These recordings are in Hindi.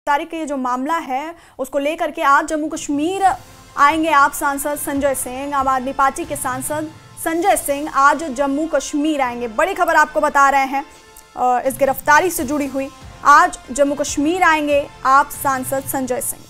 तारीख का ये जो मामला है उसको लेकर के आज जम्मू कश्मीर आएंगे आप सांसद संजय सिंह। आम आदमी पार्टी के सांसद संजय सिंह आज जम्मू कश्मीर आएंगे। बड़ी खबर आपको बता रहे हैं इस गिरफ्तारी से जुड़ी हुई। आज जम्मू कश्मीर आएंगे आप सांसद संजय सिंह।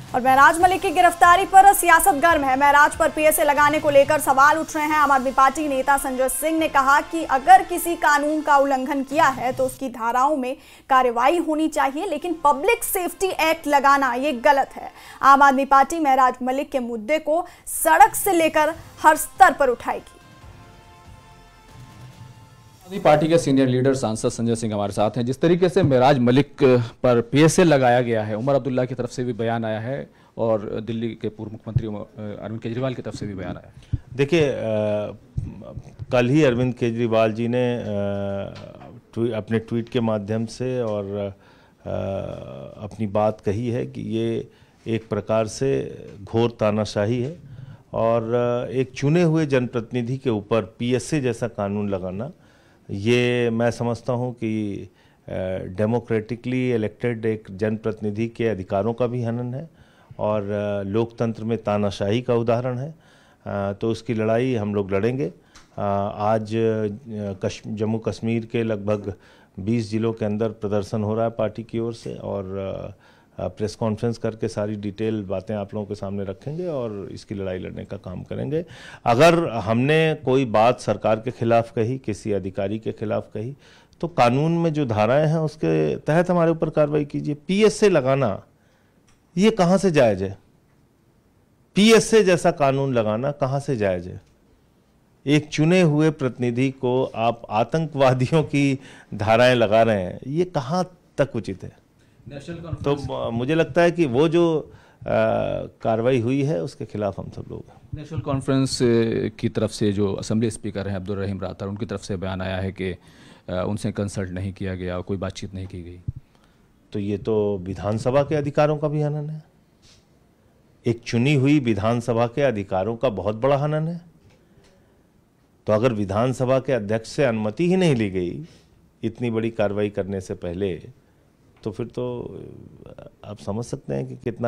और महराज मलिक की गिरफ्तारी पर सियासत गर्म है। महराज पर पीएसए लगाने को लेकर सवाल उठ रहे हैं। आम आदमी पार्टी नेता संजय सिंह ने कहा कि अगर किसी कानून का उल्लंघन किया है तो उसकी धाराओं में कार्रवाई होनी चाहिए, लेकिन पब्लिक सेफ्टी एक्ट लगाना ये गलत है। आम आदमी पार्टी महराज मलिक के मुद्दे को सड़क से लेकर हर स्तर पर उठाएगी। पार्टी के सीनियर लीडर सांसद संजय सिंह हमारे साथ हैं। जिस तरीके से महराज मलिक पर पीएसए लगाया गया है, उमर अब्दुल्ला की तरफ से भी बयान आया है और दिल्ली के पूर्व मुख्यमंत्री अरविंद केजरीवाल की तरफ से भी बयान आया है। देखिए, कल ही अरविंद केजरीवाल जी ने अपने ट्वीट के माध्यम से और अपनी बात कही है कि ये एक प्रकार से घोर तानाशाही है और एक चुने हुए जनप्रतिनिधि के ऊपर पीएसए जैसा कानून लगाना, ये मैं समझता हूँ कि डेमोक्रेटिकली इलेक्टेड एक जनप्रतिनिधि के अधिकारों का भी हनन है और लोकतंत्र में तानाशाही का उदाहरण है। तो उसकी लड़ाई हम लोग लड़ेंगे। आज जम्मू कश्मीर के लगभग 20 जिलों के अंदर प्रदर्शन हो रहा है पार्टी की ओर से और प्रेस कॉन्फ्रेंस करके सारी डिटेल बातें आप लोगों के सामने रखेंगे और इसकी लड़ाई लड़ने का काम करेंगे। अगर हमने कोई बात सरकार के खिलाफ कही, किसी अधिकारी के खिलाफ कही, तो कानून में जो धाराएं हैं उसके तहत हमारे ऊपर कार्रवाई कीजिए। पीएसए लगाना ये कहाँ से जायज़ है? पीएसए जैसा कानून लगाना कहाँ से जायज़ है? एक चुने हुए प्रतिनिधि को आप आतंकवादियों की धाराएं लगा रहे हैं, ये कहाँ तक उचित है? तो मुझे लगता है कि वो जो कार्रवाई हुई है उसके खिलाफ हम सब लोग। नेशनल कॉन्फ्रेंस की तरफ से जो असेंबली स्पीकर हैं अब्दुल रहीम राठौर, उनकी तरफ से बयान आया है कि उनसे कंसल्ट नहीं किया गया, कोई बातचीत नहीं की गई। तो ये तो विधानसभा के अधिकारों का भी हनन है। एक चुनी हुई विधानसभा के अधिकारों का बहुत बड़ा हनन है। तो अगर विधानसभा के अध्यक्ष से अनुमति ही नहीं ली गई इतनी बड़ी कार्रवाई करने से पहले, तो फिर तो आप समझ सकते हैं कि कितना